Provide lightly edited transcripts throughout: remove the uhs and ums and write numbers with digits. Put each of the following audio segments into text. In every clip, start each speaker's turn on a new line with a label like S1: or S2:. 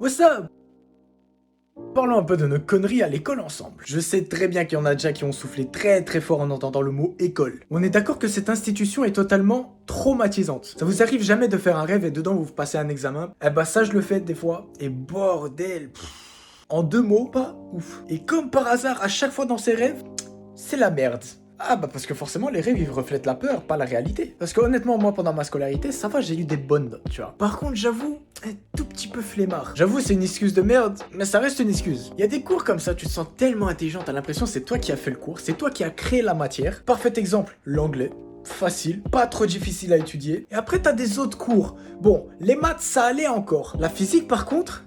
S1: What's up? Parlons un peu de nos conneries à l'école ensemble. Je sais très bien qu'il y en a déjà qui ont soufflé très très fort en entendant le mot école. On est d'accord que cette institution est totalement traumatisante. Ça vous arrive jamais de faire un rêve et dedans vous passez un examen? Eh bah ça je le fais des fois, et bordel. En deux mots, pas ouf. Et comme par hasard, à chaque fois dans ces rêves, c'est la merde. Ah bah parce que forcément les rêves ils reflètent la peur, pas la réalité. Parce que honnêtement moi pendant ma scolarité ça va, j'ai eu des bonnes notes, tu vois. Par contre j'avoue, un tout petit peu flemmard. J'avoue c'est une excuse de merde, mais ça reste une excuse. Il y a des cours comme ça, tu te sens tellement intelligent, t'as l'impression que c'est toi qui as fait le cours, c'est toi qui as créé la matière. Parfait exemple, l'anglais. Facile, pas trop difficile à étudier. Et après t'as des autres cours. Bon, les maths ça allait encore. La physique par contre...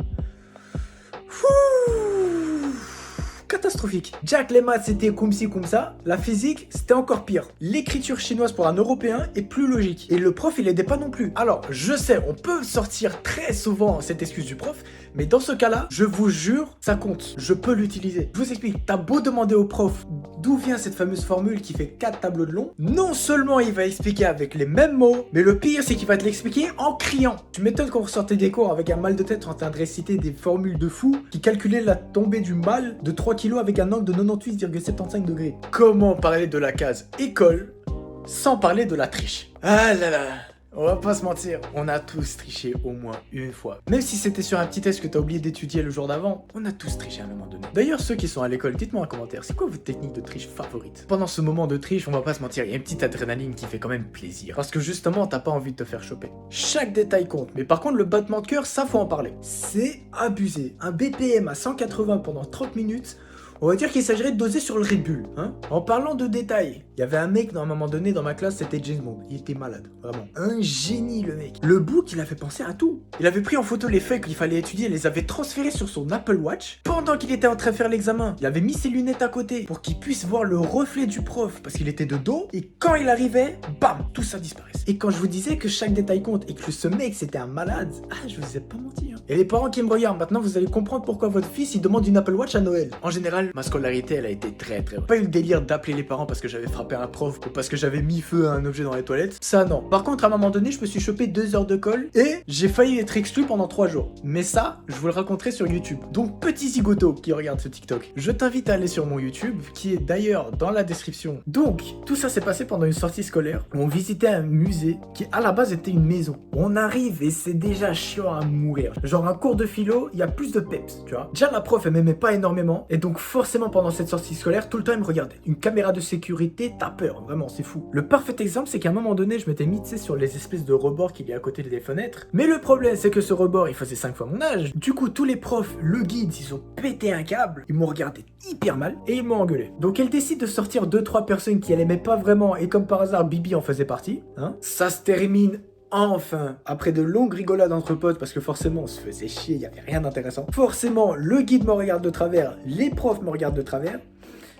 S1: catastrophique. Jack, les maths c'était comme ci comme ça, la physique c'était encore pire. L'écriture chinoise pour un européen est plus logique. Et le prof il aidait pas non plus. Alors je sais, on peut sortir très souvent cette excuse du prof, mais dans ce cas-là, je vous jure, ça compte. Je peux l'utiliser. Je vous explique, t'as beau demander au prof d'où vient cette fameuse formule qui fait 4 tableaux de long, non seulement il va expliquer avec les mêmes mots, mais le pire c'est qu'il va te l'expliquer en criant. Tu m'étonnes qu'on ressortait des cours avec un mal de tête en train de réciter des formules de fou qui calculaient la tombée du mal de 3 kilos avec un angle de 98,75 degrés. Comment parler de la case école sans parler de la triche? Ah là là, on va pas se mentir, on a tous triché au moins une fois. Même si c'était sur un petit test que t'as oublié d'étudier le jour d'avant, on a tous triché à un moment donné. D'ailleurs, ceux qui sont à l'école, dites-moi en commentaire, c'est quoi votre technique de triche favorite? Pendant ce moment de triche, on va pas se mentir, il y a une petite adrénaline qui fait quand même plaisir. Parce que justement, t'as pas envie de te faire choper. Chaque détail compte, mais par contre, le battement de cœur, ça faut en parler. C'est abusé. Un BPM à 180 pendant 30 minutes, on va dire qu'il s'agirait de doser sur le Red Bull, hein. En parlant de détails, il y avait un mec, à un moment donné, dans ma classe, c'était James Bond. Il était malade, vraiment. Un génie, le mec. Le book, il avait pensé à tout. Il avait pris en photo les feuilles qu'il fallait étudier, les avait transférées sur son Apple Watch. Pendant qu'il était en train de faire l'examen, il avait mis ses lunettes à côté pour qu'il puisse voir le reflet du prof, parce qu'il était de dos. Et quand il arrivait, bam, tout ça disparaissait. Et quand je vous disais que chaque détail compte et que ce mec, c'était un malade, je vous ai pas menti, hein. Et les parents qui me regardent, maintenant, vous allez comprendre pourquoi votre fils, il demande une Apple Watch à Noël. En général, ma scolarité, elle a été très bonne. Pas eu le délire d'appeler les parents parce que j'avais frappé un prof ou parce que j'avais mis feu à un objet dans les toilettes. Ça, non. Par contre, à un moment donné, je me suis chopé 2 heures de colle et j'ai failli être exclu pendant 3 jours. Mais ça, je vous le raconterai sur YouTube. Donc, petit zigoto qui regarde ce TikTok, je t'invite à aller sur mon YouTube, qui est d'ailleurs dans la description. Donc, tout ça s'est passé pendant une sortie scolaire où on visitait un musée qui, à la base, était une maison. On arrive et c'est déjà chiant à mourir. Genre, un cours de philo, il y a plus de peps, tu vois. Déjà, la prof, elle m'aimait pas énormément et donc, forcément, pendant cette sortie scolaire, tout le temps, elle me regardait. Une caméra de sécurité, t'as peur, vraiment, c'est fou. Le parfait exemple, c'est qu'à un moment donné, je m'étais mis, tu sais, sur les espèces de rebords qu'il y a à côté des fenêtres. Mais le problème, c'est que ce rebord, il faisait 5 fois mon âge. Du coup, tous les profs, le guide, ils ont pété un câble, ils m'ont regardé hyper mal et ils m'ont engueulé. Donc, elle décide de sortir 2-3 personnes qui elle aimait pas vraiment et comme par hasard, Bibi en faisait partie. Hein. Ça se termine enfin, après de longues rigolades entre potes, parce que forcément on se faisait chier, il n'y avait rien d'intéressant. Forcément, le guide me regarde de travers, les profs me regardent de travers,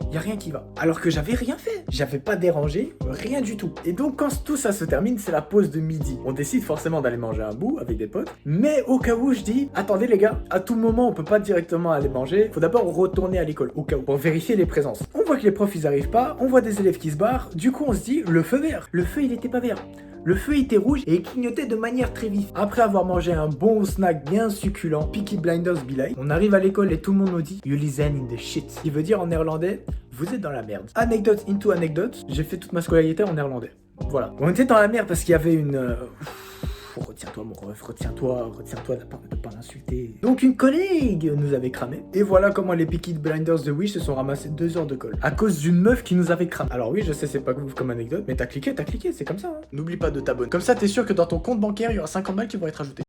S1: il y a rien qui va. Alors que j'avais rien fait, j'avais pas dérangé, rien du tout. Et donc quand tout ça se termine, c'est la pause de midi. On décide forcément d'aller manger un bout avec des potes, mais au cas où je dis, attendez les gars, à tout moment on peut pas directement aller manger, faut d'abord retourner à l'école, au cas où, pour vérifier les présences. On voit que les profs ils arrivent pas, on voit des élèves qui se barrent, du coup on se dit, le feu vert. Le feu il était pas vert. Le feu était rouge et il clignotait de manière très vive. Après avoir mangé un bon snack bien succulent, Peaky Blinders be like, on arrive à l'école et tout le monde nous dit You listen in the shit. Ce qui veut dire en néerlandais, vous êtes dans la merde. Anecdote into anecdote, j'ai fait toute ma scolarité en néerlandais. Voilà. On était dans la merde parce qu'il y avait une... Retiens-toi mon ref, retiens-toi de pas l'insulter. Donc une collègue nous avait cramé. Et voilà comment les Peaky Blinders de Wish se sont ramassés 2 heures de colle. À cause d'une meuf qui nous avait cramé. Alors oui, je sais, c'est pas ouf comme anecdote, mais t'as cliqué, c'est comme ça. Hein. N'oublie pas de t'abonner. Comme ça, t'es sûr que dans ton compte bancaire, il y aura 50 balles qui vont être ajoutées.